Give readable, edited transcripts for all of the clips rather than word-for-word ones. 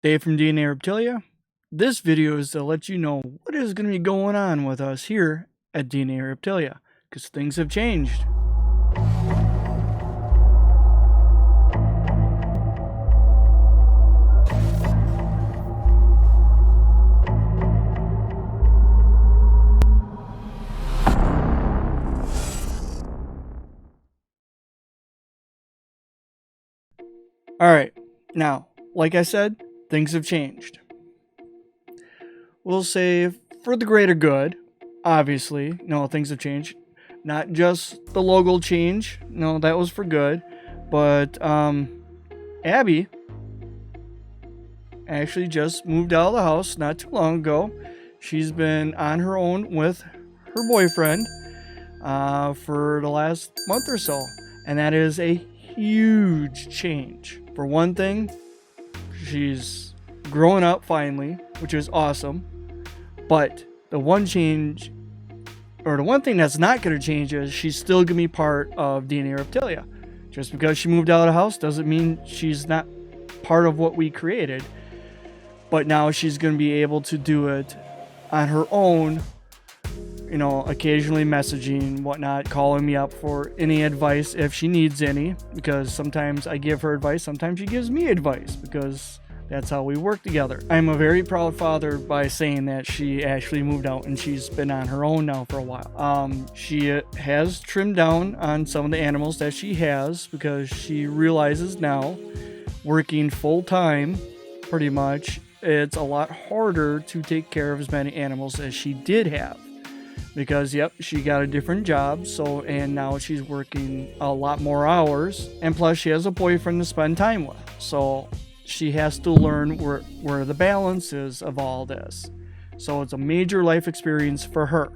Dave from DNA Reptilia. This video is to let you know what is going to be going on with us here at DNA Reptilia, because things have changed. Alright, now, like I said, things have changed. We'll say for the greater good, obviously. No, things have changed. Not just the logo change. No, that was for good. But Abby actually just moved out of the house not too long ago. She's been on her own with her boyfriend for the last month or so. And that is a huge change. For one thing, she's growing up finally, which is awesome. But the one change, or the one thing that's not going to change, is she's still going to be part of DNA Reptilia. Just because she moved out of the house doesn't mean she's not part of what we created. But now she's going to be able to do it on her own, you know, occasionally messaging, whatnot, calling me up for any advice if she needs any, because sometimes I give her advice, sometimes she gives me advice, because that's how we work together. I'm a very proud father by saying that she actually moved out and she's been on her own now for a while. She has trimmed down on some of the animals that she has, because she realizes now, working full-time, pretty much, it's a lot harder to take care of as many animals as she did have. Because, yep, she got a different job, and now she's working a lot more hours, and plus she has a boyfriend to spend time with. So she has to learn where the balance is of all this. So it's a major life experience for her.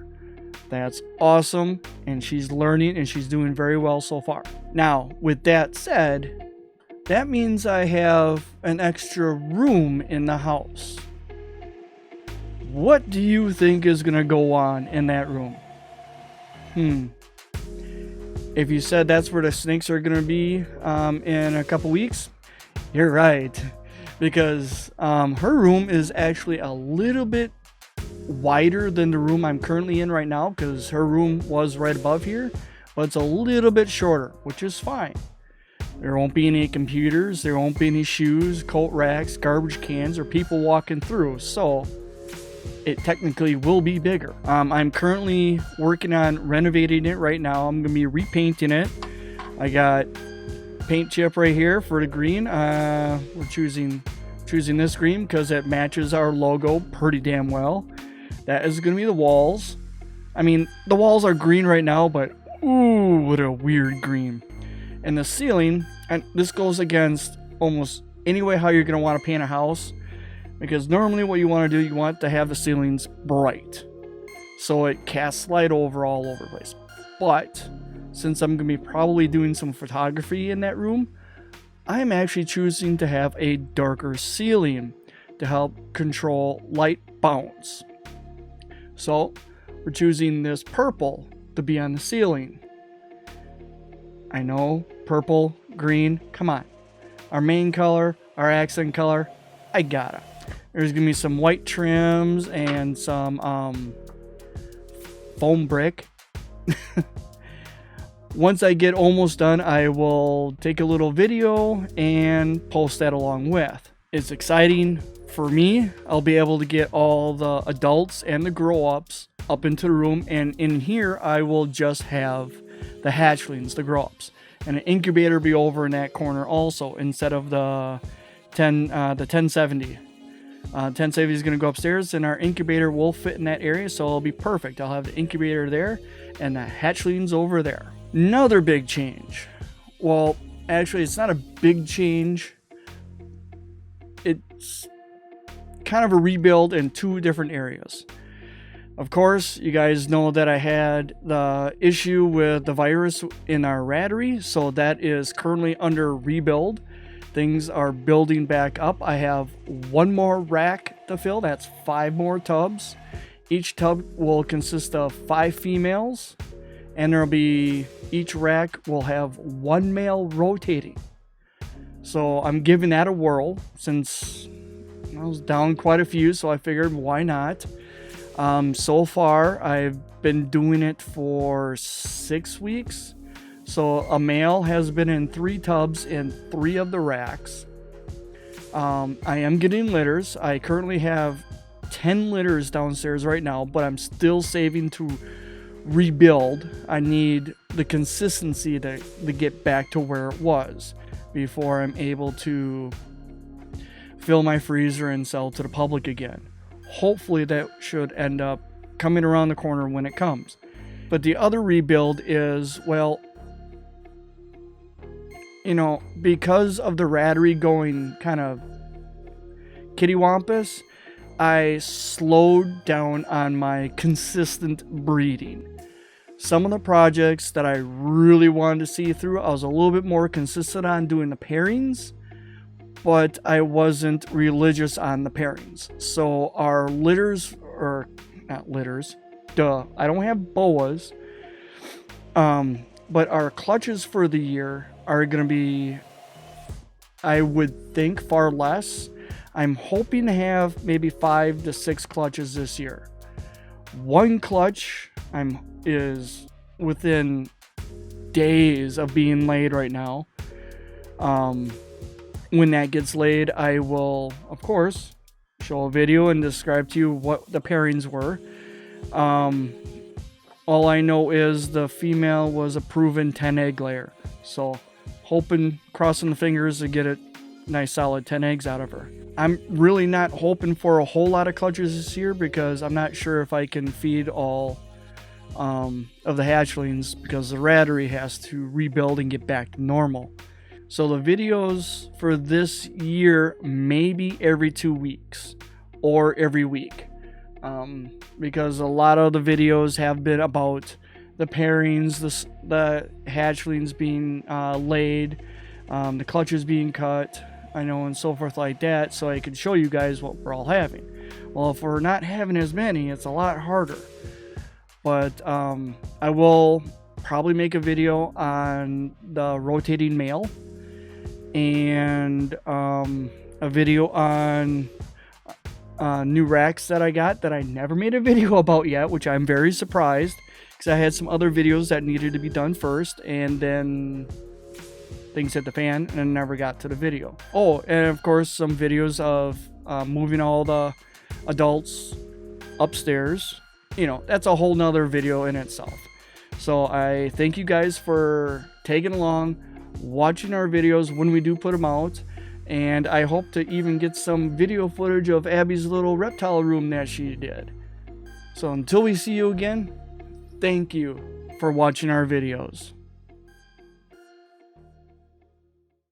That's awesome, and she's learning, and she's doing very well so far. Now, with that said, that means I have an extra room in the house. What do you think is going to go on in that room? If you said that's where the snakes are going to be in a couple weeks, you're right. Because her room is actually a little bit wider than the room I'm currently in right now, because her room was right above here, but it's a little bit shorter, which is fine. There won't be any computers, there won't be any shoes, coat racks, garbage cans, or people walking through, so it technically will be bigger. I'm currently working on renovating it right now. I'm going to be repainting it. I got paint chip right here for the green. We're choosing this green because it matches our logo pretty damn well. That is going to be the walls. I mean, the walls are green right now, but ooh, what a weird green. And the ceiling, and this goes against almost any way how you're going to want to paint a house. Because normally what you want to do, you want to have the ceilings bright, so it casts light all over the place. But since I'm going to be probably doing some photography in that room, I'm actually choosing to have a darker ceiling to help control light bounce. So we're choosing this purple to be on the ceiling. I know, purple, green, come on. Our main color, our accent color, I gotta. There's going to be some white trims and some foam brick. Once I get almost done, I will take a little video and post that along with. It's exciting for me. I'll be able to get all the adults and the grow-ups up into the room, and in here I will just have the hatchlings, the grow-ups. And an incubator will be over in that corner also, instead of the 1070. 1070 is going to go upstairs, and our incubator will fit in that area, so it'll be perfect. I'll have the incubator there and the hatchlings over there. Another big change. Well, actually, it's not a big change. It's kind of a rebuild in two different areas. Of course, you guys know that I had the issue with the virus in our rattery, so that is currently under rebuild. Things are building back up. I have one more rack to fill. That's 5 more tubs. Each tub will consist of 5 females, and each rack will have 1 male rotating. So I'm giving that a whirl, since I was down quite a few, so I figured why not. So far, I've been doing it for 6 weeks. So a male has been in 3 tubs in 3 of the racks. I am getting litters. I currently have 10 litters downstairs right now, but I'm still saving to rebuild. I need the consistency to get back to where it was before I'm able to fill my freezer and sell to the public again. Hopefully that should end up coming around the corner when it comes. But the other rebuild is, well, you know, because of the rattery going kind of kittywampus, I slowed down on my consistent breeding. Some of the projects that I really wanted to see through, I was a little bit more consistent on doing the pairings, but I wasn't religious on the pairings. So our litters, or not litters, I don't have boas, but our clutches for the year are going to be, I would think, far less. I'm hoping to have maybe 5 to 6 clutches this year. 1 clutch is within days of being laid right now. When that gets laid, I will, of course, show a video and describe to you what the pairings were. All I know is the female was a proven 10 egg layer. So hoping, crossing the fingers to get a nice solid 10 eggs out of her. I'm really not hoping for a whole lot of clutches this year because I'm not sure if I can feed all of the hatchlings because the rattery has to rebuild and get back to normal. So the videos for this year may be every 2 weeks or every week, because a lot of the videos have been about the pairings, the hatchlings being laid, the clutches being cut, I know, and so forth like that, so I can show you guys what we're all having. Well, if we're not having as many, it's a lot harder. But I will probably make a video on the rotating male and a video on new racks that I got that I never made a video about yet, which I'm very surprised because I had some other videos that needed to be done first, and then things hit the fan and I never got to the video. Oh, and of course some videos of moving all the adults upstairs. You know, that's a whole nother video in itself. So I thank you guys for tagging along, watching our videos when we do put them out, and I hope to even get some video footage of Abby's little reptile room that she did. So until we see you again, thank you for watching our videos.